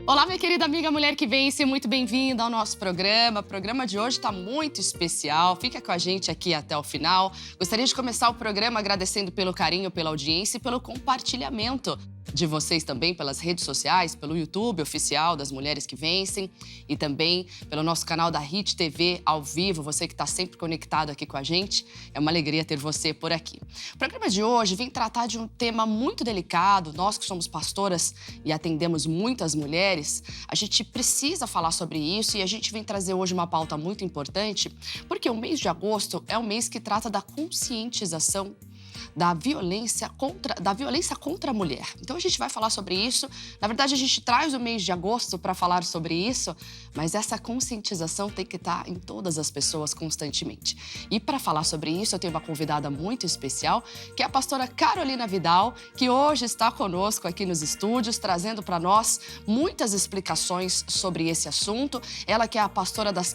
Olá, minha querida amiga Mulher que Vence, muito bem-vinda ao nosso programa. O programa de hoje está muito especial, fica com a gente aqui até o final. Gostaria de começar o programa agradecendo pelo carinho, pela audiência e pelo compartilhamento de vocês também pelas redes sociais, pelo YouTube oficial das Mulheres que Vencem e também pelo nosso canal da Hit TV ao vivo, você que está sempre conectado aqui com a gente. É uma alegria ter você por aqui. O programa de hoje vem tratar de um tema muito delicado. Nós que somos pastoras e atendemos muitas mulheres, a gente precisa falar sobre isso e a gente vem trazer hoje uma pauta muito importante, porque o mês de agosto é um mês que trata da conscientização da violência contra a mulher. Então a gente vai falar sobre isso. Na verdade, a gente traz o mês de agosto para falar sobre isso, mas essa conscientização tem que estar em todas as pessoas constantemente. E para falar sobre isso, eu tenho uma convidada muito especial, que é a pastora Carolina Vidal, que hoje está conosco aqui nos estúdios, trazendo para nós muitas explicações sobre esse assunto. Ela que é a pastora das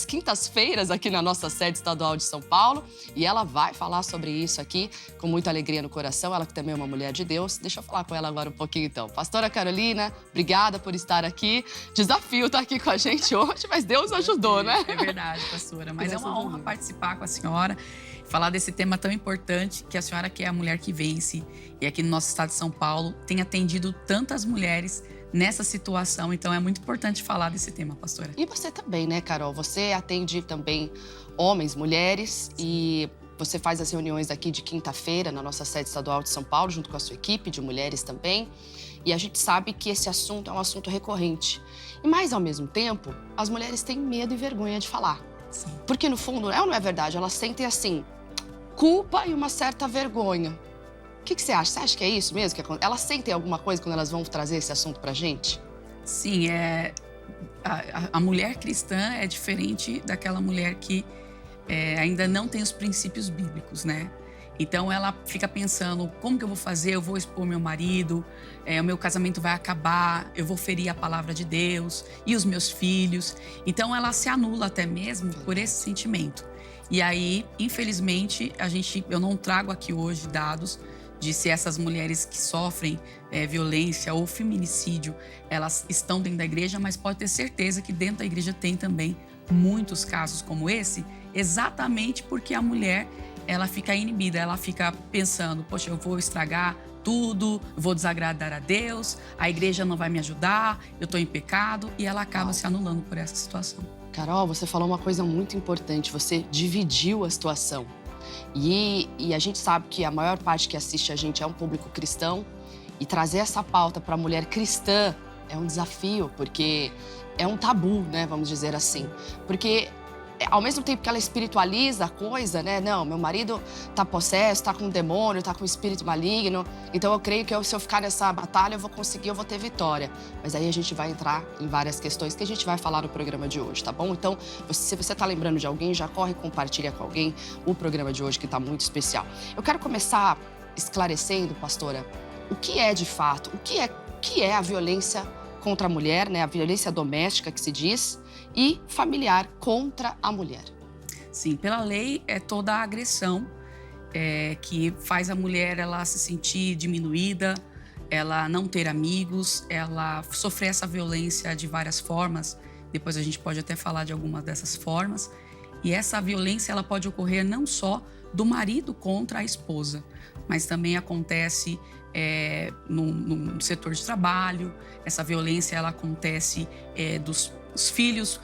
quintas-feiras aqui na nossa sede estadual de São Paulo, e ela vai falar sobre isso aqui com muita alegria no coração, ela que também é uma mulher de Deus. Deixa eu falar com ela agora um pouquinho, então. Pastora Carolina, obrigada por estar aqui. Desafio estar aqui com a gente hoje, mas Deus ajudou, né? É verdade, pastora. Mas é uma honra participar com a senhora, falar desse tema tão importante, que a senhora, que é a Mulher que Vence, e aqui no nosso estado de São Paulo, tem atendido tantas mulheres nessa situação. Então, é muito importante falar desse tema, pastora. E você também, né, Carol? Você atende também homens, mulheres, e você faz as reuniões aqui de quinta-feira na nossa sede estadual de São Paulo, junto com a sua equipe de mulheres também. E a gente sabe que esse assunto é um assunto recorrente. E mais ao mesmo tempo, as mulheres têm medo e vergonha de falar. Sim. Porque no fundo, não é verdade, elas sentem assim, culpa e uma certa vergonha. O que você acha? Você acha que é isso mesmo? Elas sentem alguma coisa quando elas vão trazer esse assunto pra gente? Sim, a mulher cristã é diferente daquela mulher que ainda não tem os princípios bíblicos, né? Então ela fica pensando, como que eu vou fazer? Eu vou expor meu marido, o meu casamento vai acabar, eu vou ferir a palavra de Deus e os meus filhos. Então ela se anula até mesmo por esse sentimento. E aí, infelizmente, eu não trago aqui hoje dados de se essas mulheres que sofrem violência ou feminicídio, elas estão dentro da igreja, mas pode ter certeza que dentro da igreja tem também muitos casos como esse, exatamente porque a mulher, ela fica inibida, ela fica pensando, poxa, eu vou estragar tudo, eu vou desagradar a Deus, a igreja não vai me ajudar, eu estou em pecado, e ela acaba se anulando por essa situação. Carol, você falou uma coisa muito importante, você dividiu a situação. E a gente sabe que a maior parte que assiste a gente é um público cristão, e trazer essa pauta para a mulher cristã é um desafio, porque é um tabu, né, vamos dizer assim. Porque ao mesmo tempo que ela espiritualiza a coisa, né, não, meu marido tá possesso, tá com um demônio, tá com um espírito maligno, então eu creio que se eu ficar nessa batalha eu vou conseguir, eu vou ter vitória. Mas aí a gente vai entrar em várias questões que a gente vai falar no programa de hoje, tá bom? Então, se você tá lembrando de alguém, já corre e compartilha com alguém o programa de hoje, que tá muito especial. Eu quero começar esclarecendo, pastora, o que é de fato, o que é a violência contra a mulher, né, a violência doméstica que se diz, e familiar contra a mulher. Sim, pela lei é toda a agressão que faz a mulher ela se sentir diminuída, ela não ter amigos, ela sofrer essa violência de várias formas. Depois a gente pode até falar de algumas dessas formas. E essa violência ela pode ocorrer não só do marido contra a esposa, mas também acontece no setor de trabalho. Essa violência ela acontece dos filhos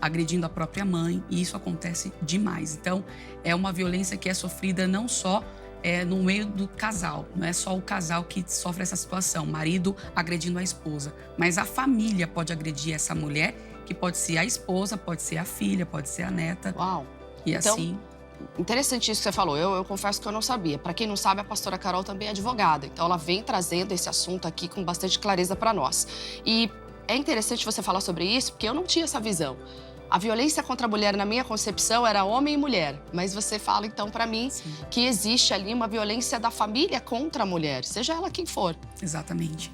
agredindo a própria mãe, e isso acontece demais. Então, é uma violência que é sofrida não só no meio do casal, não é só o casal que sofre essa situação, marido agredindo a esposa, mas a família pode agredir essa mulher, que pode ser a esposa, pode ser a filha, pode ser a neta. Uau! E então, assim... Interessante isso que você falou, eu confesso que eu não sabia. Para quem não sabe, a pastora Carol também é advogada, então ela vem trazendo esse assunto aqui com bastante clareza para nós. E é interessante você falar sobre isso, porque eu não tinha essa visão. A violência contra a mulher, na minha concepção, era homem e mulher. Mas você fala, então, para mim, sim, que existe ali uma violência da família contra a mulher, seja ela quem for. Exatamente.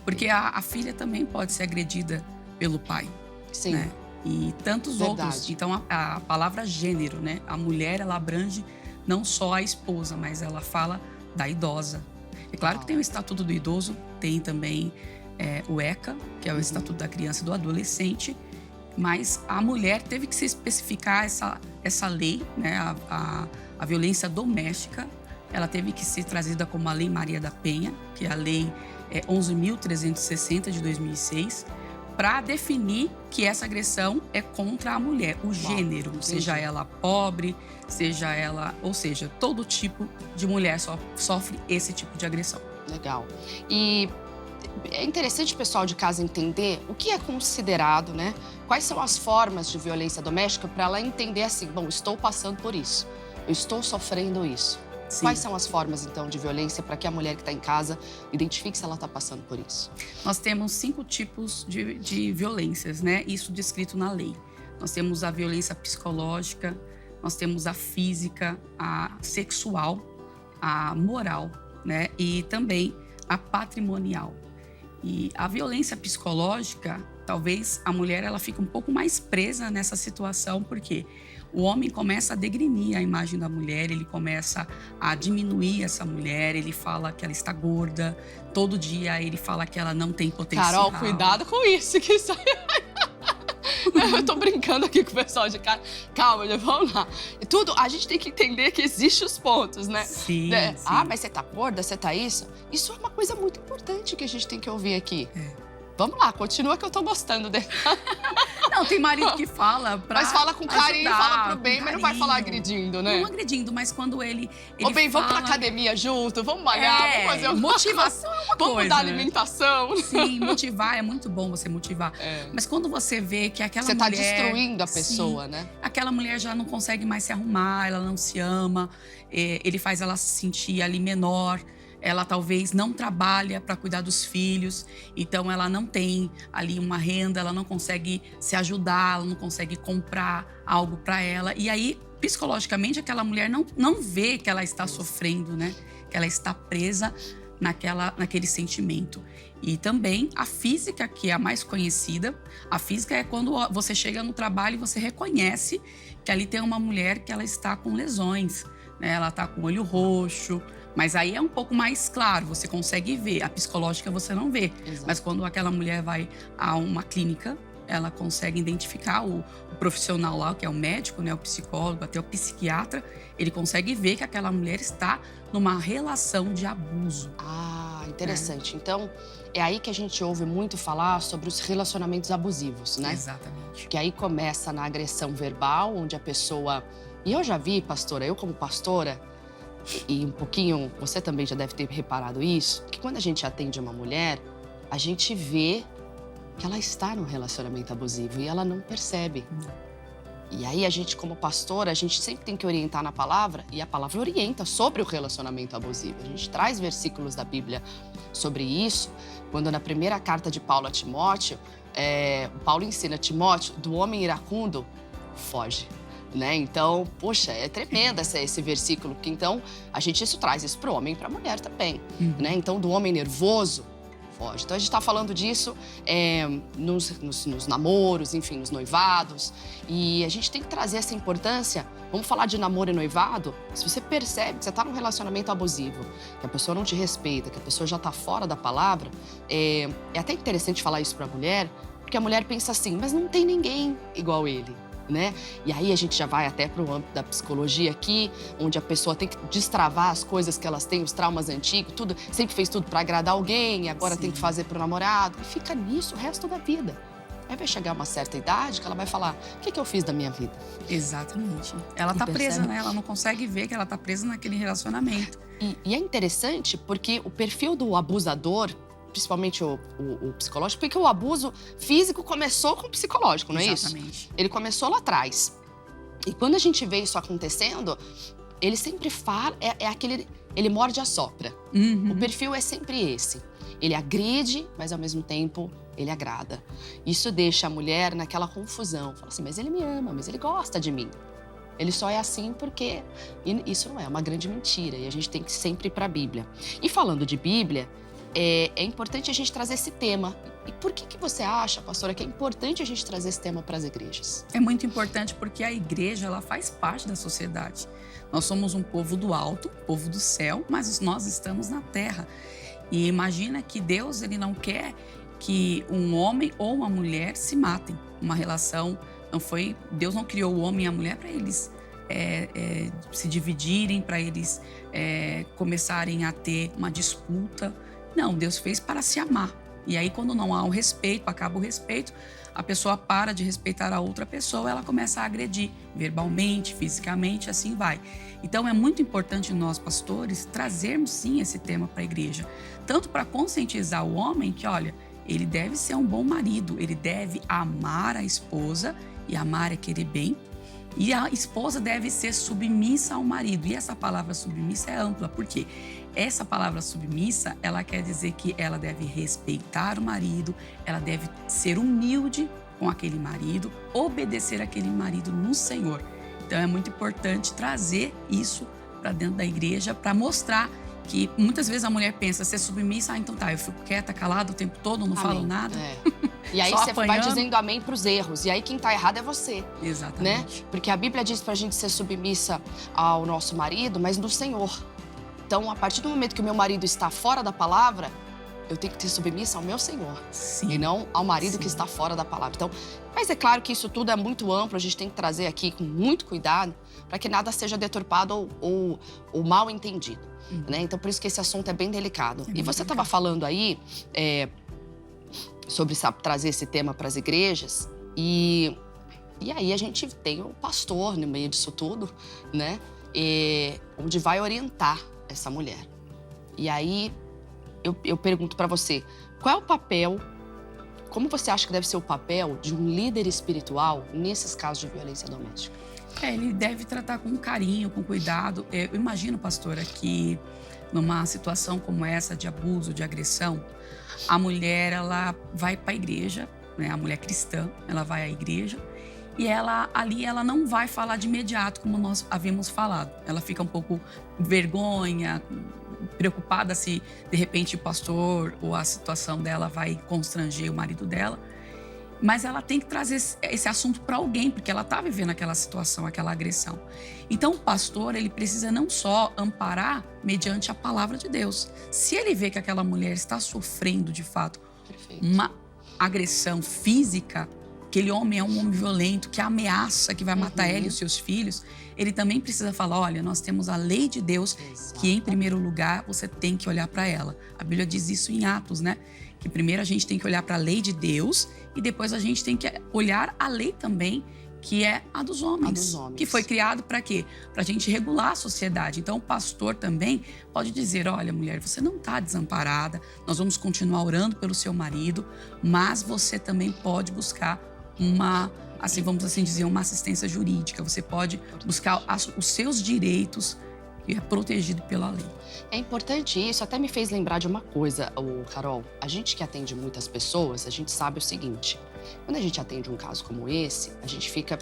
Porque a filha também pode ser agredida pelo pai. Sim. Né? E tantos outros. Então, a palavra gênero, né? A mulher, ela abrange não só a esposa, mas ela fala da idosa. É claro que tem o Estatuto do Idoso, tem também o ECA, que é o Estatuto da Criança e do Adolescente, mas a mulher teve que se especificar essa lei, né, a violência doméstica, ela teve que ser trazida como a Lei Maria da Penha, que é a Lei 11.360 de 2006, para definir que essa agressão é contra a mulher, o gênero, seja ela pobre, seja ela, ou seja, todo tipo de mulher sofre esse tipo de agressão. Legal. E é interessante o pessoal de casa entender o que é considerado, né? Quais são as formas de violência doméstica para ela entender assim, bom, estou passando por isso, eu estou sofrendo isso. Sim. Quais são as formas, então, de violência para que a mulher que está em casa identifique se ela está passando por isso? Nós temos 5 tipos de violências, né? Isso descrito na lei. Nós temos a violência psicológica, nós temos a física, a sexual, a moral, né? E também a patrimonial. E a violência psicológica, talvez a mulher ela fique um pouco mais presa nessa situação, porque o homem começa a degrinir a imagem da mulher, ele começa a diminuir essa mulher, ele fala que ela está gorda, todo dia ele fala que ela não tem potencial. Carol, cuidado com isso, que isso aí... Eu tô brincando aqui com o pessoal de casa. Calma, vamos lá. Tudo, a gente tem que entender que existem os pontos, né? Sim, né? sim. Ah, mas você tá gorda, você tá isso? Isso é uma coisa muito importante que a gente tem que ouvir aqui. Vamos lá, continua que eu tô gostando dele. Não, tem marido que fala pra mas fala com carinho, ajudar, fala pro bem, mas não vai falar agredindo, né? Não agredindo, mas quando ele Ô, bem, fala... vamos pra academia junto, vamos malhar, vamos fazer uma motivação é uma vamos coisa. mudar a alimentação. Sim, motivar, é muito bom você motivar. Mas quando você vê que aquela mulher... Você tá destruindo a pessoa, sim, né? Aquela mulher já não consegue mais se arrumar, ela não se ama, ele faz ela se sentir ali menor. Ela talvez não trabalha para cuidar dos filhos, então ela não tem ali uma renda, ela não consegue se ajudar, ela não consegue comprar algo para ela. E aí, psicologicamente, aquela mulher não vê que ela está sofrendo, né? Que ela está presa naquele sentimento. E também a física, que é a mais conhecida. A física é quando você chega no trabalho e você reconhece que ali tem uma mulher que ela está com lesões, né? Ela está com o olho roxo. Mas aí é um pouco mais claro, você consegue ver. A psicológica você não vê. Exato. Mas quando aquela mulher vai a uma clínica, ela consegue identificar o profissional lá, que é o médico, né, o psicólogo, até o psiquiatra, ele consegue ver que aquela mulher está numa relação de abuso. Ah, interessante. Então, é aí que a gente ouve muito falar sobre os relacionamentos abusivos, né? Exatamente. Que aí começa na agressão verbal, onde a pessoa... E eu já vi, pastora, eu como pastora... E um pouquinho, você também já deve ter reparado isso, que quando a gente atende uma mulher, a gente vê que ela está num relacionamento abusivo e ela não percebe. E aí a gente, como pastora, a gente sempre tem que orientar na palavra, e a palavra orienta sobre o relacionamento abusivo. A gente traz versículos da Bíblia sobre isso, quando na primeira carta de Paulo a Timóteo, Paulo ensina a Timóteo, do homem iracundo, foge. Né? Então, poxa, é tremendo esse versículo, porque então isso traz isso para o homem e para a mulher também, né? Então, do homem nervoso, foge. Então, a gente está falando disso nos namoros, enfim, nos noivados, e a gente tem que trazer essa importância. Vamos falar de namoro e noivado? Se você percebe que você está num relacionamento abusivo, que a pessoa não te respeita, que a pessoa já está fora da palavra, é até interessante falar isso para a mulher, porque a mulher pensa assim, mas não tem ninguém igual ele. Né? E aí a gente já vai até para o âmbito da psicologia aqui, onde a pessoa tem que destravar as coisas que elas têm, os traumas antigos, tudo, sempre fez tudo para agradar alguém, e agora tem que fazer para o namorado, e fica nisso o resto da vida. Aí vai chegar uma certa idade que ela vai falar, o que eu fiz da minha vida? Exatamente. Ela tá presa, né? Ela não consegue ver que ela tá presa naquele relacionamento. E é interessante porque o perfil do abusador, principalmente o psicológico, porque o abuso físico começou com o psicológico, não é isso? Exatamente. Ele começou lá atrás. E quando a gente vê isso acontecendo, ele sempre fala, ele morde e assopra. O perfil é sempre esse. Ele agride, mas ao mesmo tempo ele agrada. Isso deixa a mulher naquela confusão. Fala assim, mas ele me ama, mas ele gosta de mim. Ele só é assim porque... E isso não é uma grande mentira, e a gente tem que sempre ir para a Bíblia. E falando de Bíblia, é importante a gente trazer esse tema. E por que você acha, pastora, que é importante a gente trazer esse tema para as igrejas? É muito importante porque a igreja, ela faz parte da sociedade. Nós somos um povo do alto, povo do céu, mas nós estamos na terra. E imagina que Deus, ele não quer que um homem ou uma mulher se matem. Uma relação Deus não criou o homem e a mulher para eles se dividirem, para eles começarem a ter uma disputa. Não, Deus fez para se amar. E aí, quando não há o respeito, acaba o respeito, a pessoa para de respeitar a outra pessoa, ela começa a agredir verbalmente, fisicamente, assim vai. Então, é muito importante nós, pastores, trazermos sim esse tema para a igreja. Tanto para conscientizar o homem que, olha, ele deve ser um bom marido, ele deve amar a esposa, e amar é querer bem. E a esposa deve ser submissa ao marido. E essa palavra submissa é ampla, porque essa palavra submissa, ela quer dizer que ela deve respeitar o marido, ela deve ser humilde com aquele marido, obedecer aquele marido no Senhor. Então é muito importante trazer isso para dentro da igreja, para mostrar que muitas vezes a mulher pensa, ser submissa, então tá, eu fico quieta, calada o tempo todo, não falo nada. E aí você vai dizendo amém pros erros. E aí quem tá errado é você. Exatamente. Né? Porque a Bíblia diz pra gente ser submissa ao nosso marido, mas no Senhor. Então, a partir do momento que o meu marido está fora da palavra, eu tenho que ter submissa ao meu Senhor. Sim. E não ao marido que está fora da palavra. Então, mas é claro que isso tudo é muito amplo, a gente tem que trazer aqui com muito cuidado para que nada seja deturpado ou mal entendido. Né? Então, por isso que esse assunto é bem delicado. E você estava falando aí sobre trazer esse tema para as igrejas. E aí a gente tem o pastor no meio disso tudo, né? Onde vai orientar essa mulher. E aí eu pergunto para você, qual é o papel, como você acha que deve ser o papel de um líder espiritual nesses casos de violência doméstica? Ele deve tratar com carinho, com cuidado. Eu imagino, pastora, que numa situação como essa de abuso, de agressão, a mulher, ela vai para a igreja, né? A mulher cristã, ela vai à igreja e ela não vai falar de imediato, como nós havíamos falado. Ela fica um pouco vergonha, preocupada se, de repente, o pastor ou a situação dela vai constranger o marido dela. Mas ela tem que trazer esse assunto para alguém, porque ela está vivendo aquela situação, aquela agressão. Então, o pastor, ele precisa não só amparar mediante a palavra de Deus. Se ele vê que aquela mulher está sofrendo, de fato, uma agressão física, aquele homem é um homem violento, que ameaça, que vai matar ela e os seus filhos, ele também precisa falar, olha, nós temos a lei de Deus, que em primeiro lugar você tem que olhar para ela. A Bíblia diz isso em Atos, né? Que primeiro a gente tem que olhar para a lei de Deus e depois a gente tem que olhar a lei também, que é a dos homens. Que foi criado para quê? Para a gente regular a sociedade. Então, o pastor também pode dizer, olha, mulher, você não está desamparada, nós vamos continuar orando pelo seu marido, mas você também pode buscar uma, assim, vamos assim dizer, uma assistência jurídica. Você pode buscar os seus direitos e é protegido pela lei. É importante isso, até me fez lembrar de uma coisa, Carol. A gente que atende muitas pessoas, a gente sabe o seguinte, quando a gente atende um caso como esse, a gente fica,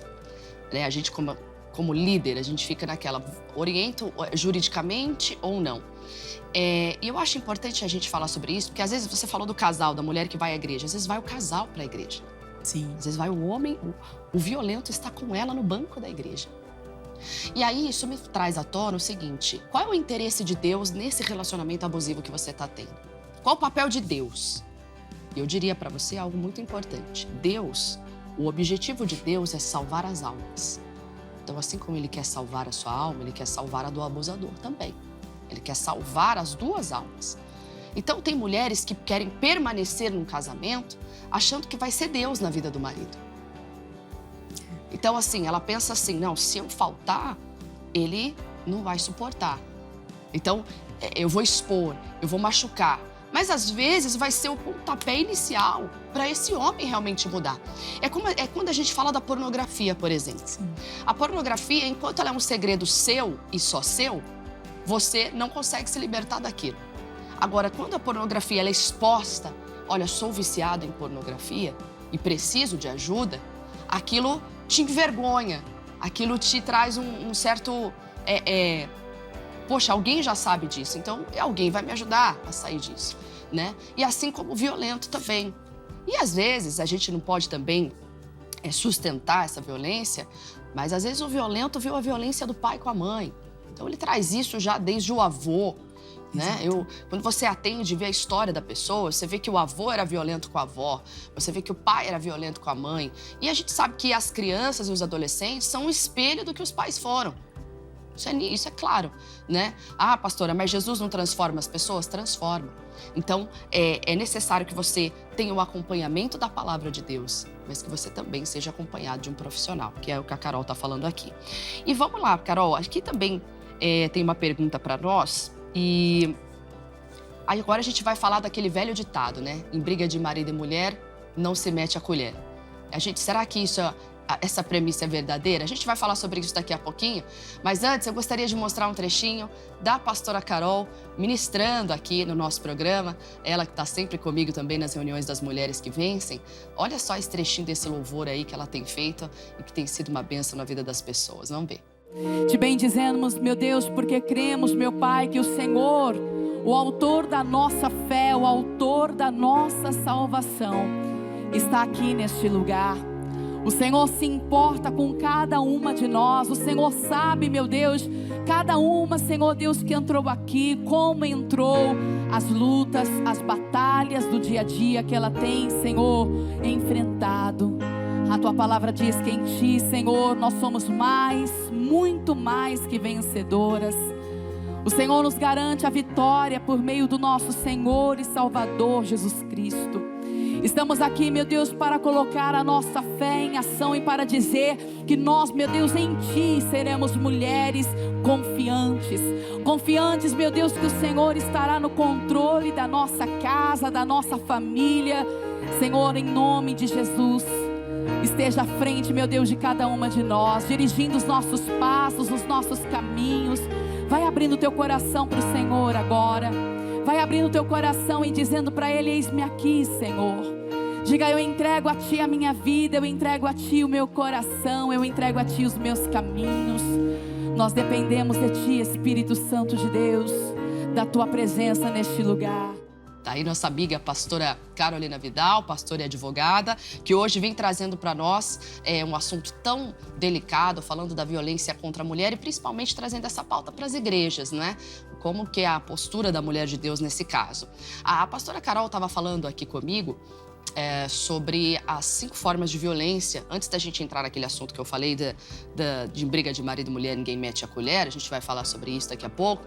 né, a gente como líder, a gente fica naquela, oriento juridicamente ou não. E eu acho importante a gente falar sobre isso, porque às vezes você falou do casal, da mulher que vai à igreja, às vezes vai o casal para a igreja. Sim. Às vezes vai o homem, o violento está com ela no banco da igreja. E aí, isso me traz à tona o seguinte, qual é o interesse de Deus nesse relacionamento abusivo que você está tendo? Qual o papel de Deus? Eu diria para você algo muito importante. Deus, o objetivo de Deus é salvar as almas. Então, assim como Ele quer salvar a sua alma, Ele quer salvar a do abusador também. Ele quer salvar as duas almas. Então, tem mulheres que querem permanecer num casamento achando que vai ser Deus na vida do marido. Então, assim, ela pensa assim, não, se eu faltar, ele não vai suportar. Então, eu vou expor, eu vou machucar. Mas, às vezes, vai ser o pontapé inicial para esse homem realmente mudar. É quando a gente fala da pornografia, por exemplo. Sim. A pornografia, enquanto ela é um segredo seu e só seu, você não consegue se libertar daquilo. Agora, quando a pornografia ela é exposta, olha, sou viciado em pornografia e preciso de ajuda, aquilo te envergonha, aquilo te traz um certo... Poxa, alguém já sabe disso, então alguém vai me ajudar a sair disso, né? E assim como o violento também. E às vezes a gente não pode também sustentar essa violência, mas às vezes o violento viu a violência do pai com a mãe. Então ele traz isso já desde o avô. né? Quando você atende e vê a história da pessoa, você vê que o avô era violento com a avó, você vê que o pai era violento com a mãe. E a gente sabe que as crianças e os adolescentes são um espelho do que os pais foram. Isso é claro, né? Ah, pastora, mas Jesus não transforma as pessoas? Transforma. Então, é necessário que você tenha o acompanhamento da palavra de Deus, mas que você também seja acompanhado de um profissional, que é o que a Carol está falando aqui. E vamos lá, Carol, aqui também tem uma pergunta para nós. E aí agora a gente vai falar daquele velho ditado, né? Em briga de marido e mulher, não se mete a colher. Será que essa premissa é verdadeira? A gente vai falar sobre isso daqui a pouquinho, mas antes eu gostaria de mostrar um trechinho da pastora Carol ministrando aqui no nosso programa, ela que está sempre comigo também nas reuniões das Mulheres que Vencem. Olha só esse trechinho desse louvor aí que ela tem feito e que tem sido uma bênção na vida das pessoas. Vamos ver. Te bendizemos, meu Deus, porque cremos, meu Pai, que o Senhor, o autor da nossa fé, o autor da nossa salvação, está aqui neste lugar. O Senhor se importa com cada uma de nós. O Senhor sabe, meu Deus, cada uma, Senhor Deus, que entrou aqui, como entrou, as lutas, as batalhas do dia a dia que ela tem, Senhor, enfrentado. A Tua palavra diz que em Ti, Senhor, nós somos mais, muito mais que vencedoras. O Senhor nos garante a vitória por meio do nosso Senhor e Salvador Jesus Cristo. Estamos aqui, meu Deus, para colocar a nossa fé em ação e para dizer que nós, meu Deus, em Ti seremos mulheres confiantes. Confiantes, meu Deus, que o Senhor estará no controle da nossa casa, da nossa família. Senhor, em nome de Jesus, esteja à frente, meu Deus, de cada uma de nós, dirigindo os nossos passos, os nossos caminhos. Vai abrindo o teu coração para o Senhor agora. Vai abrindo o teu coração e dizendo para Ele: eis-me aqui, Senhor. Diga: eu entrego a Ti a minha vida, eu entrego a Ti o meu coração, eu entrego a Ti os meus caminhos. Nós dependemos de Ti, Espírito Santo de Deus, da Tua presença neste lugar. Tá aí nossa amiga pastora Carolina Vidal, pastora e advogada, que hoje vem trazendo para nós um assunto tão delicado, falando da violência contra a mulher e principalmente trazendo essa pauta para as igrejas, né? Como que é a postura da mulher de Deus nesse caso. A pastora Carol estava falando aqui comigo sobre as 5 formas de violência. Antes da gente entrar naquele assunto que eu falei de briga de marido e mulher, ninguém mete a colher, a gente vai falar sobre isso daqui a pouco.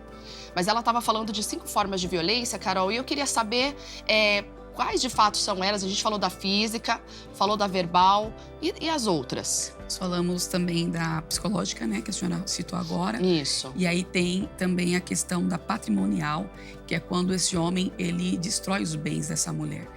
Mas ela estava falando de 5 formas de violência, Carol, e eu queria saber quais de fato são elas. A gente falou da física, falou da verbal e as outras. Nós falamos também da psicológica, né, que a senhora citou agora. Isso. E aí tem também a questão da patrimonial, que é quando esse homem, ele destrói os bens dessa mulher.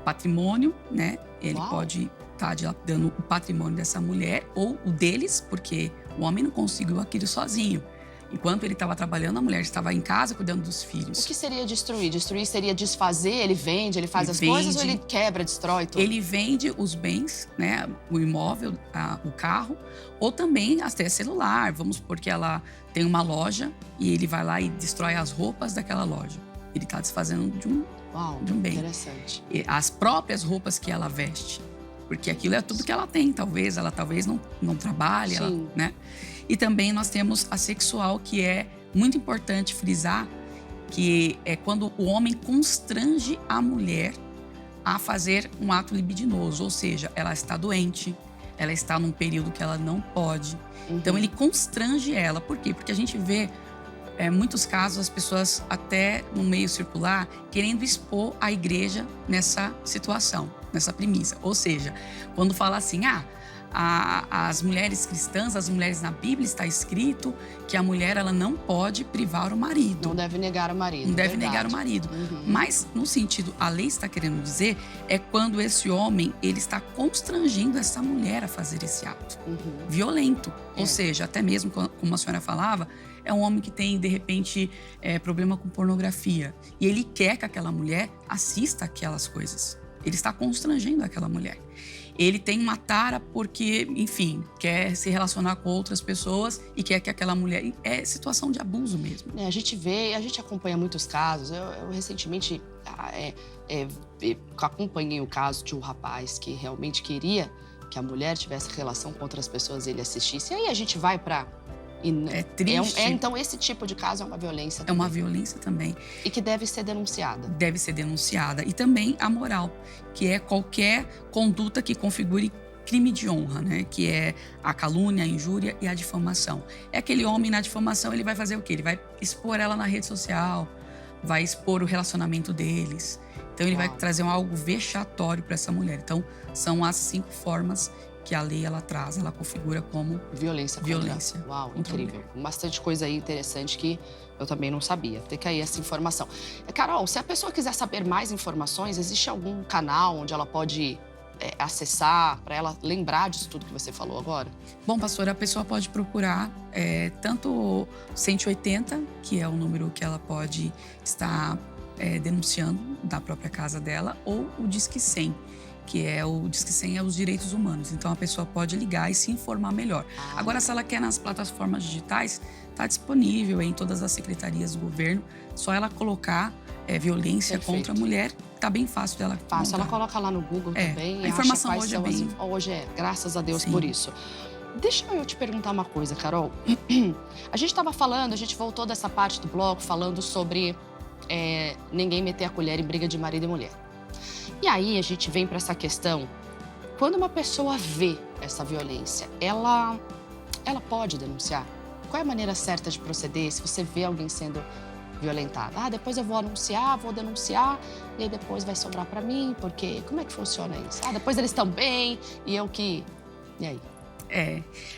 Patrimônio, né? Ele Uau. pode estar dilapidando o patrimônio dessa mulher ou o deles, porque o homem não conseguiu aquilo sozinho. Enquanto ele estava trabalhando, a mulher estava em casa cuidando dos filhos. O que seria destruir? Destruir seria desfazer, ele vende, ele faz Ele coisas ou vende. ele quebra, destrói tudo? Ele vende os bens, né? O imóvel, o carro, ou também até celular. Vamos supor que ela tem uma loja e ele vai lá e destrói as roupas daquela loja. Ele está desfazendo Uau, de um bem. interessante. As próprias roupas que ela veste. Porque aquilo é tudo que ela tem, talvez. Ela talvez não trabalhe, Sim. né? E também nós temos a sexual, que é muito importante frisar, que é quando o homem constrange a mulher a fazer um ato libidinoso. Ou seja, ela está doente, ela está num período que ela não pode. Então ele constrange ela. Por quê? Porque a gente vê muitos casos, as pessoas até no meio circular querendo expor a igreja nessa situação, nessa premissa. Ou seja, quando fala assim, as mulheres cristãs, as mulheres na Bíblia, está escrito que a mulher ela não pode privar o marido. Não deve negar o marido. Não deve verdade. negar o marido. Mas, no sentido, a lei está querendo dizer, é quando esse homem, ele está constrangendo essa mulher a fazer esse ato. Violento. Ou seja, até mesmo, como a senhora falava, é um homem que tem, de repente, problema com pornografia. E ele quer que aquela mulher assista aquelas coisas. Ele está constrangendo aquela mulher. Ele tem uma tara porque, enfim, quer se relacionar com outras pessoas e quer que aquela mulher... É situação de abuso mesmo. A gente vê, a gente acompanha muitos casos. Eu recentemente acompanhei o caso de um rapaz que realmente queria que a mulher tivesse relação com outras pessoas e ele assistisse. E aí a gente vai para É triste. Então, esse tipo de caso é uma violência também. É uma violência também. E que deve ser denunciada. Deve ser denunciada. E também a moral, que é qualquer conduta que configure crime de honra, né? Que é a calúnia, a injúria e a difamação. É aquele homem na difamação, ele vai fazer o quê? Ele vai expor ela na rede social, vai expor o relacionamento deles. Então, ele vai trazer algo vexatório para essa mulher. Então, são as 5 formas que a lei ela traz, ela configura como violência. Uau, incrível. Bastante coisa aí interessante que eu também não sabia. Fica aí essa informação. Carol, se a pessoa quiser saber mais informações, existe algum canal onde ela pode acessar, para ela lembrar disso tudo que você falou agora? Bom, pastora, a pessoa pode procurar tanto o 180, que é o número que ela pode estar denunciando da própria casa dela, ou o Disque 100, que é o Disque 100 é os direitos humanos. Então, a pessoa pode ligar e se informar melhor. Agora, se ela quer nas plataformas digitais, está disponível em todas as secretarias do governo. Só ela colocar violência contra a mulher, tá bem fácil dela. Fácil, ela coloca lá no Google também. A informação hoje é bem... Hoje graças a Deus por isso. Deixa eu te perguntar uma coisa, Carol. A gente estava falando, a gente voltou dessa parte do bloco falando sobre ninguém meter a colher em briga de marido e mulher. E aí a gente vem para essa questão, quando uma pessoa vê essa violência, ela pode denunciar? Qual é a maneira certa de proceder se você vê alguém sendo violentado? Depois eu vou denunciar, e aí depois vai sobrar para mim, porque como é que funciona isso? Depois eles estão bem, e eu que... E aí?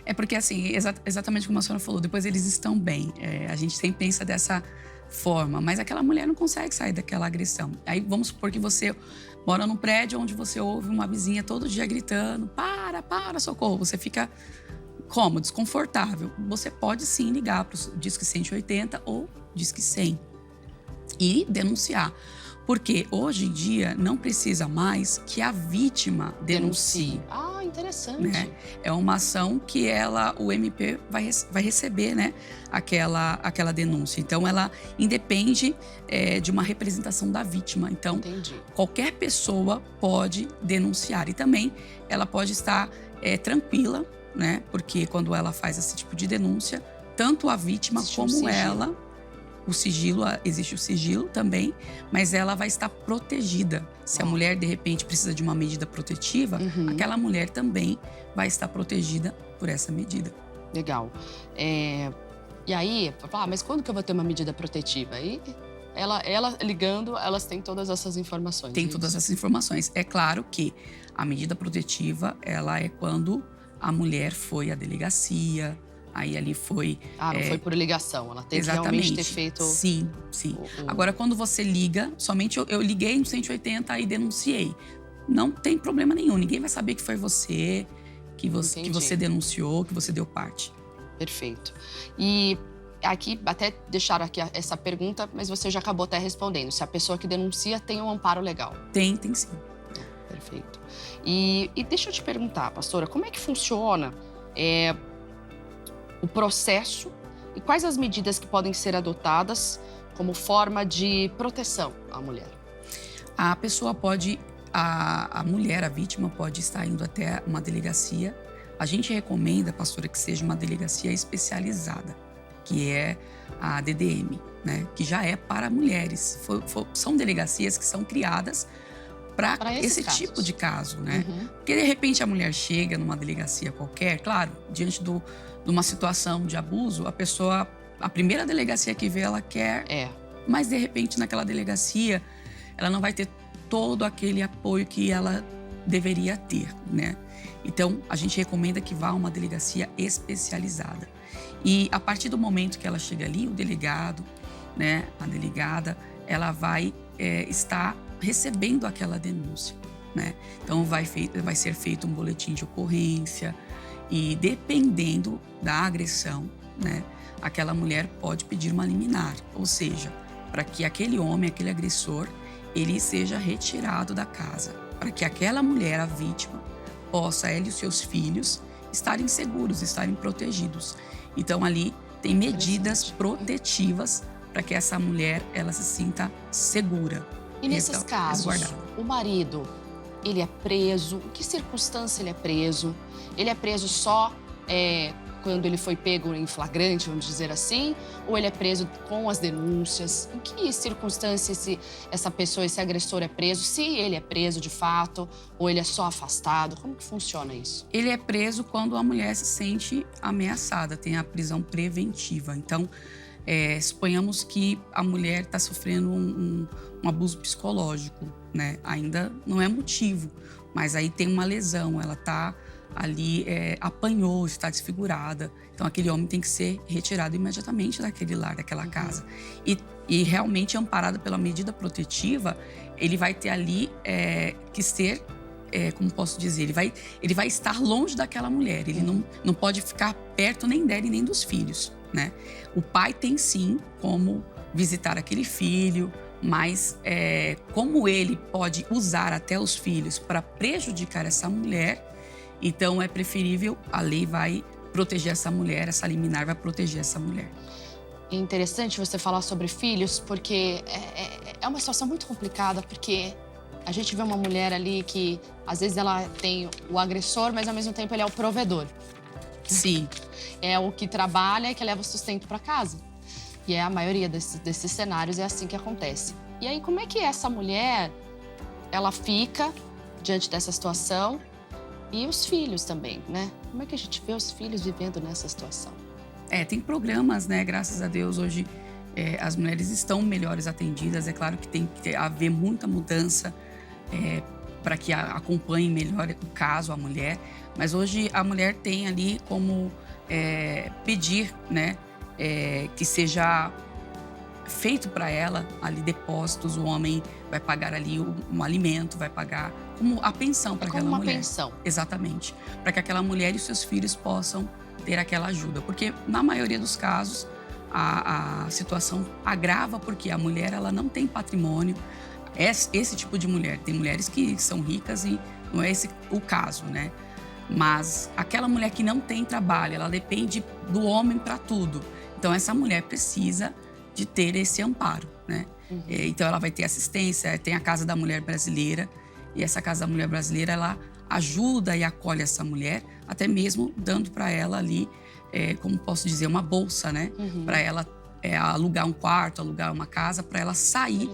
É porque assim, exatamente como a senhora falou, depois eles estão bem. A gente sempre pensa dessa forma, mas aquela mulher não consegue sair daquela agressão. Aí vamos supor que você mora num prédio onde você ouve uma vizinha todo dia gritando, para, socorro. Você fica como? Desconfortável. Você pode sim ligar para o Disque 180 ou Disque 100 e denunciar. Porque hoje em dia não precisa mais que a vítima denuncie. Interessante. Né? É uma ação que o MP vai receber, né, aquela denúncia. Então, ela independe de uma representação da vítima. Então, qualquer pessoa pode denunciar. E também ela pode estar tranquila, né? Porque quando ela faz esse tipo de denúncia, tanto a vítima como ela... existe o sigilo também, mas ela vai estar protegida. Se a mulher, de repente, precisa de uma medida protetiva, aquela mulher também vai estar protegida por essa medida. Legal. E aí, mas quando que eu vou ter uma medida protetiva? Aí, ela ligando, elas têm todas essas informações. Tem todas essas informações. É claro que a medida protetiva, ela é quando a mulher foi à delegacia. Aí ali foi... não foi por ligação, ela tem que realmente ter feito... Sim. Agora, quando você liga, somente eu liguei no 180 e denunciei. Não tem problema nenhum, ninguém vai saber que foi você, que você denunciou, que você deu parte. Perfeito. E aqui, até deixaram aqui essa pergunta, mas você já acabou até respondendo. Se a pessoa que denuncia tem um amparo legal. Tem sim. Perfeito. E deixa eu te perguntar, pastora, como é que funciona... o processo e quais as medidas que podem ser adotadas como forma de proteção à mulher? A pessoa pode, a mulher, a vítima, pode estar indo até uma delegacia. A gente recomenda, pastora, que seja uma delegacia especializada, que é a DDM, né? Que já é para mulheres. São delegacias que são criadas para esse tipo de caso, né? Porque, de repente, a mulher chega numa delegacia qualquer, claro, diante de uma situação de abuso, a primeira delegacia que vê, ela quer... Mas, de repente, naquela delegacia, ela não vai ter todo aquele apoio que ela deveria ter, né? Então, a gente recomenda que vá a uma delegacia especializada. E, a partir do momento que ela chega ali, o delegado, né, a delegada, ela vai estar recebendo aquela denúncia, né? Então, vai ser feito um boletim de ocorrência e, dependendo da agressão, né, aquela mulher pode pedir uma liminar, ou seja, para que aquele homem, aquele agressor, ele seja retirado da casa, para que aquela mulher, a vítima, possa, ela e os seus filhos, estarem seguros, estarem protegidos. Então, ali tem medidas protetivas para que essa mulher, ela se sinta segura. E nesses casos, o marido, ele é preso? Em que circunstância ele é preso? Ele é preso só quando ele foi pego em flagrante, vamos dizer assim, ou ele é preso com as denúncias? Em que circunstâncias essa pessoa, esse agressor é preso? Se ele é preso de fato, ou ele é só afastado? Como que funciona isso? Ele é preso quando a mulher se sente ameaçada, tem a prisão preventiva. Então, suponhamos que a mulher está sofrendo um abuso psicológico, né? Ainda não é motivo, mas aí tem uma lesão, ela está ali, apanhou, está desfigurada. Então, aquele homem tem que ser retirado imediatamente daquele lar, daquela casa. E realmente, amparado pela medida protetiva, ele vai ter ali que ser, como posso dizer, ele vai estar longe daquela mulher. Ele não pode ficar perto nem dela e nem dos filhos, né? O pai tem sim como visitar aquele filho, mas como ele pode usar até os filhos para prejudicar essa mulher, então é preferível, a lei vai proteger essa mulher, essa liminar vai proteger essa mulher. É interessante você falar sobre filhos, porque é uma situação muito complicada, porque a gente vê uma mulher ali que, às vezes, ela tem o agressor, mas, ao mesmo tempo, ele é o provedor. Sim. É o que trabalha e que leva o sustento para casa. E a maioria desses cenários é assim que acontece. E aí, como é que essa mulher, ela fica diante dessa situação? E os filhos também, né? Como é que a gente vê os filhos vivendo nessa situação? Tem programas, né? Graças a Deus, hoje as mulheres estão melhores atendidas. É claro que tem que haver muita mudança para que acompanhe melhor o caso, a mulher. Mas hoje a mulher tem ali como pedir, né? Que seja feito para ela ali depósitos. O homem vai pagar ali um alimento, vai pagar como a pensão para aquela mulher. Como uma pensão. Exatamente. Para que aquela mulher e os seus filhos possam ter aquela ajuda. Porque, na maioria dos casos, a situação agrava porque a mulher ela não tem patrimônio. Esse tipo de mulher. Tem mulheres que são ricas e não é esse o caso, né? Mas aquela mulher que não tem trabalho, ela depende do homem para tudo. Então, essa mulher precisa de ter esse amparo, né? Então, ela vai ter assistência, tem a Casa da Mulher Brasileira. E essa Casa da Mulher Brasileira, ela ajuda e acolhe essa mulher, até mesmo dando para ela ali, como posso dizer, uma bolsa, né? Para ela alugar um quarto, alugar uma casa, para ela sair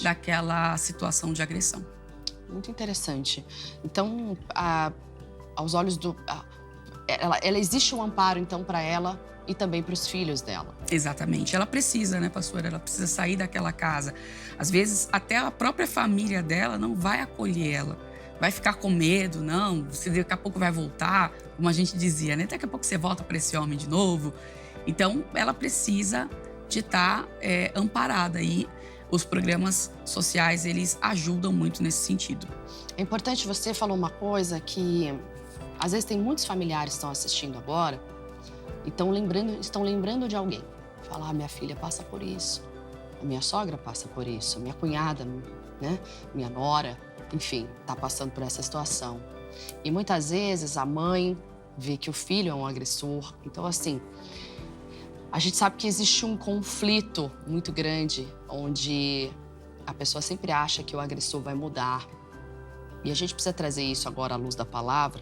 daquela situação de agressão. Muito interessante. Então, aos olhos ela existe um amparo, então, para ela e também para os filhos dela. Exatamente. Ela precisa, né, pastora? Ela precisa sair daquela casa. Às vezes, até a própria família dela não vai acolher ela. Vai ficar com medo, não. Você daqui a pouco vai voltar, como a gente dizia, né? Daqui a pouco você volta para esse homem de novo. Então, ela precisa de estar amparada. E os programas sociais, eles ajudam muito nesse sentido. É importante, você falou uma coisa que, às vezes, tem muitos familiares que estão assistindo agora e estão lembrando de alguém. Falar, minha filha passa por isso, a minha sogra passa por isso, a minha cunhada, né? Minha nora, enfim, está passando por essa situação. E muitas vezes a mãe vê que o filho é um agressor. Então, assim, a gente sabe que existe um conflito muito grande, onde a pessoa sempre acha que o agressor vai mudar. E a gente precisa trazer isso agora à luz da palavra,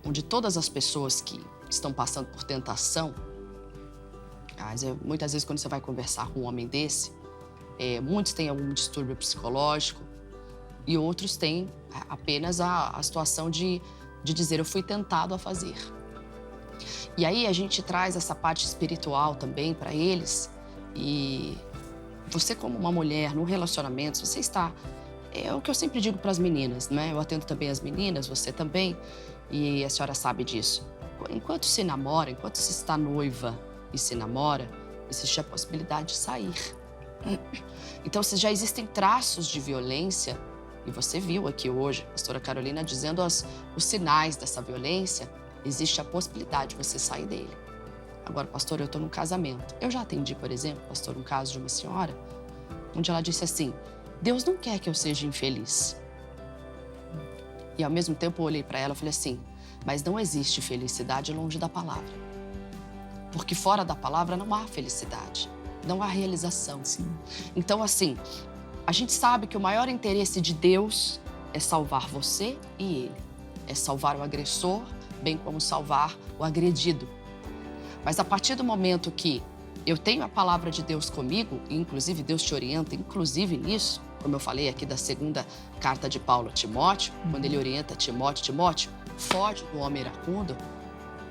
onde todas as pessoas que estão passando por tentação, muitas vezes quando você vai conversar com um homem desse, muitos têm algum distúrbio psicológico e outros têm apenas a situação de dizer, eu fui tentado a fazer. E aí a gente traz essa parte espiritual também para eles. E você, como uma mulher num relacionamento, se você está... É o que eu sempre digo para as meninas, né? Eu atendo também as meninas, você também, e a senhora sabe disso. Enquanto se namora, enquanto se está noiva e se namora, existe a possibilidade de sair. Então, se já existem traços de violência, e você viu aqui hoje a pastora Carolina dizendo os sinais dessa violência, existe a possibilidade de você sair dele. Agora, pastor, eu estou num casamento. Eu já atendi, por exemplo, pastor, um caso de uma senhora, onde ela disse assim, Deus não quer que eu seja infeliz. E, ao mesmo tempo, eu olhei para ela e falei assim, mas não existe felicidade longe da palavra. Porque fora da palavra não há felicidade, não há realização. Sim. Então, assim, a gente sabe que o maior interesse de Deus é salvar você e ele. É salvar o agressor bem como salvar o agredido. Mas a partir do momento que eu tenho a palavra de Deus comigo, e inclusive Deus te orienta, inclusive nisso, como eu falei aqui da segunda carta de Paulo a Timóteo, quando ele orienta Timóteo, foge do homem iracundo.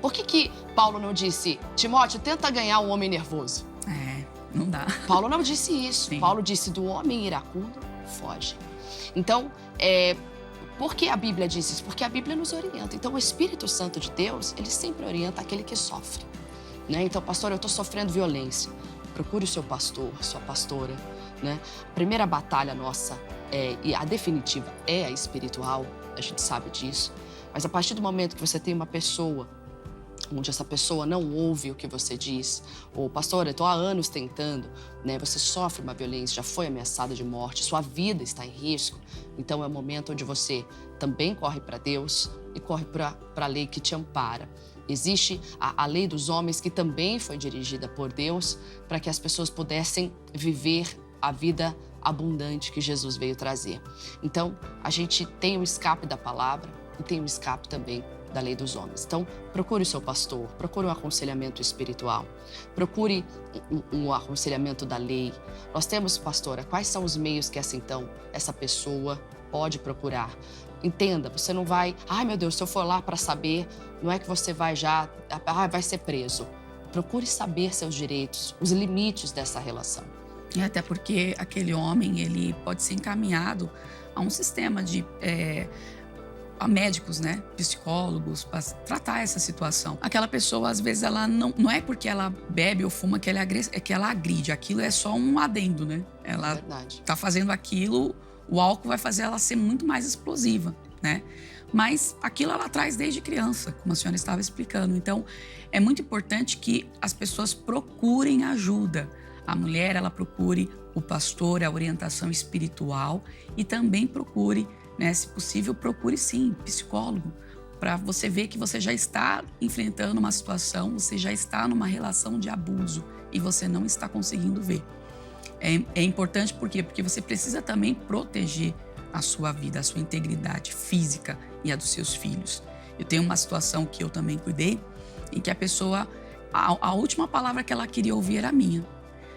Por que Paulo não disse, Timóteo, tenta ganhar um homem nervoso? Não dá. Paulo não disse isso. Sim. Paulo disse, do homem iracundo, foge. Então, por que a Bíblia diz isso? Porque a Bíblia nos orienta. Então, o Espírito Santo de Deus, ele sempre orienta aquele que sofre. Né? Então, pastor, eu estou sofrendo violência. Procure o seu pastor, sua pastora. Né? A primeira batalha nossa, e a definitiva, é a espiritual. A gente sabe disso. Mas a partir do momento que você tem uma pessoa onde essa pessoa não ouve o que você diz, ou pastor, eu estou há anos tentando, né? Você sofre uma violência, já foi ameaçada de morte, sua vida está em risco, então é o momento onde você também corre para Deus e corre para a lei que te ampara. Existe a lei dos homens que também foi dirigida por Deus para que as pessoas pudessem viver a vida abundante que Jesus veio trazer. Então, a gente tem o escape da palavra e tem o escape também da lei dos homens. Então, procure o seu pastor, procure um aconselhamento espiritual, procure um aconselhamento da lei. Nós temos, pastora, quais são os meios que essa pessoa pode procurar? Entenda, você não vai, ai meu Deus, se eu for lá para saber, não é que você vai vai ser preso. Procure saber seus direitos, os limites dessa relação. Até porque aquele homem, ele pode ser encaminhado a um sistema de a médicos, né, psicólogos, para tratar essa situação. Aquela pessoa, às vezes, ela não é porque ela bebe ou fuma que ela agride. Aquilo é só um adendo, né? Ela tá fazendo aquilo, o álcool vai fazer ela ser muito mais explosiva, né? Mas aquilo ela traz desde criança, como a senhora estava explicando. Então, é muito importante que as pessoas procurem ajuda. A mulher, ela procure o pastor, a orientação espiritual e também procure, né, se possível, procure sim, psicólogo, para você ver que você já está enfrentando uma situação, você já está numa relação de abuso e você não está conseguindo ver. É importante por quê? Porque você precisa também proteger a sua vida, a sua integridade física e a dos seus filhos. Eu tenho uma situação que eu também cuidei, em que a pessoa, a última palavra que ela queria ouvir era minha.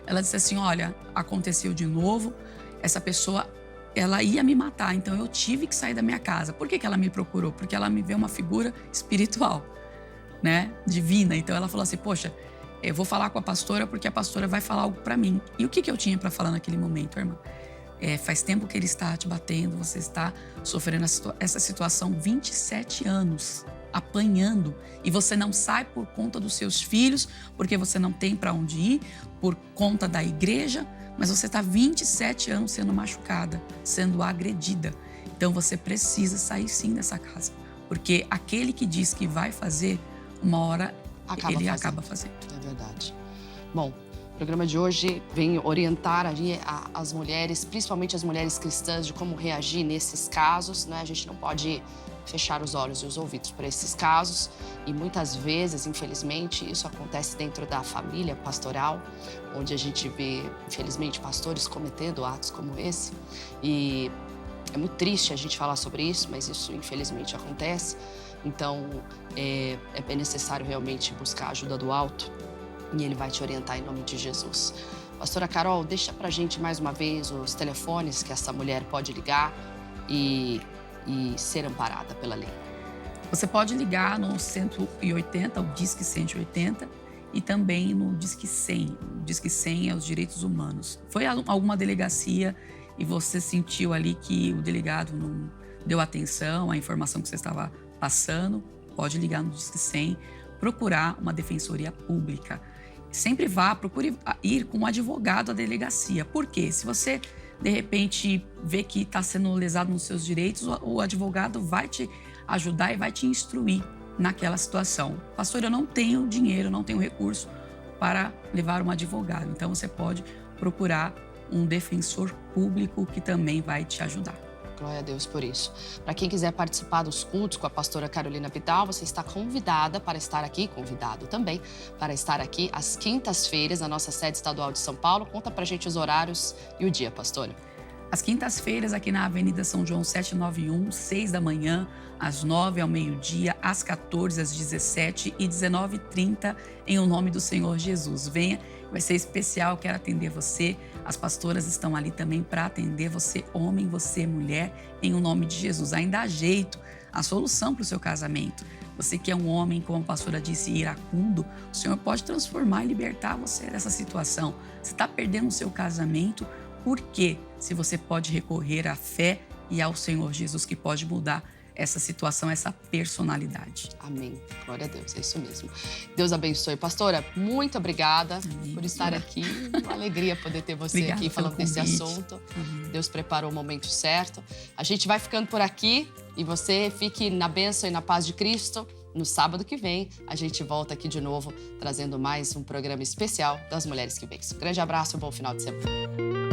Ela disse assim, olha, aconteceu de novo, essa pessoa, ela ia me matar, então eu tive que sair da minha casa. Por que ela me procurou? Porque ela me vê uma figura espiritual, né, divina. Então ela falou assim, poxa, eu vou falar com a pastora porque a pastora vai falar algo para mim. E o que eu tinha para falar naquele momento, irmã? Faz tempo que ele está te batendo, você está sofrendo essa situação 27 anos, apanhando, e você não sai por conta dos seus filhos, porque você não tem para onde ir, por conta da igreja, mas você está 27 anos sendo machucada, sendo agredida. Então você precisa sair sim dessa casa, porque aquele que diz que vai fazer, uma hora ele acaba fazendo. É verdade. Bom, o programa de hoje vem orientar as mulheres, principalmente as mulheres cristãs, de como reagir nesses casos, né? A gente não pode fechar os olhos e os ouvidos para esses casos e muitas vezes, infelizmente, isso acontece dentro da família pastoral, onde a gente vê, infelizmente, pastores cometendo atos como esse. E é muito triste a gente falar sobre isso, mas isso, infelizmente, acontece. Então, é necessário realmente buscar a ajuda do alto. E ele vai te orientar em nome de Jesus. Pastora Carol, deixa pra gente mais uma vez os telefones que essa mulher pode ligar e ser amparada pela lei. Você pode ligar no 180, o Disque 180, e também no Disque 100. O Disque 100 é os direitos humanos. Foi alguma delegacia e você sentiu ali que o delegado não deu atenção à informação que você estava passando, pode ligar no Disque 100, procurar uma defensoria pública. Sempre procure ir com um advogado à delegacia. Por quê? Se você, de repente, vê que está sendo lesado nos seus direitos, o advogado vai te ajudar e vai te instruir naquela situação. Pastor, eu não tenho dinheiro, não tenho recurso para levar um advogado. Então, você pode procurar um defensor público que também vai te ajudar. Glória a Deus por isso. Para quem quiser participar dos cultos com a pastora Carolina Vidal, você está convidada para estar aqui, convidado também, para estar aqui às quintas-feiras na nossa sede estadual de São Paulo. Conta pra gente os horários e o dia, pastora. Às quintas-feiras, aqui na Avenida São João 791, 6 da manhã, às 9 ao meio-dia, às 14, às 17 e 19h30, em o nome do Senhor Jesus. Venha, vai ser especial, quero atender você. As pastoras estão ali também para atender você, homem, você, mulher, em o nome de Jesus. Ainda há jeito, a solução para o seu casamento. Você que é um homem, como a pastora disse, iracundo, o Senhor pode transformar e libertar você dessa situação. Você está perdendo o seu casamento, por quê? Se você pode recorrer à fé e ao Senhor Jesus, que pode mudar essa situação, essa personalidade. Amém. Glória a Deus, é isso mesmo. Deus abençoe. Pastora, muito obrigada por estar aqui. Uma alegria poder ter você Obrigada aqui falando pelo desse convite. assunto. Deus preparou o momento certo. A gente vai ficando por aqui e você fique na bênção e na paz de Cristo. No sábado que vem, a gente volta aqui de novo, trazendo mais um programa especial das Mulheres que Vencem. Um grande abraço e um bom final de semana.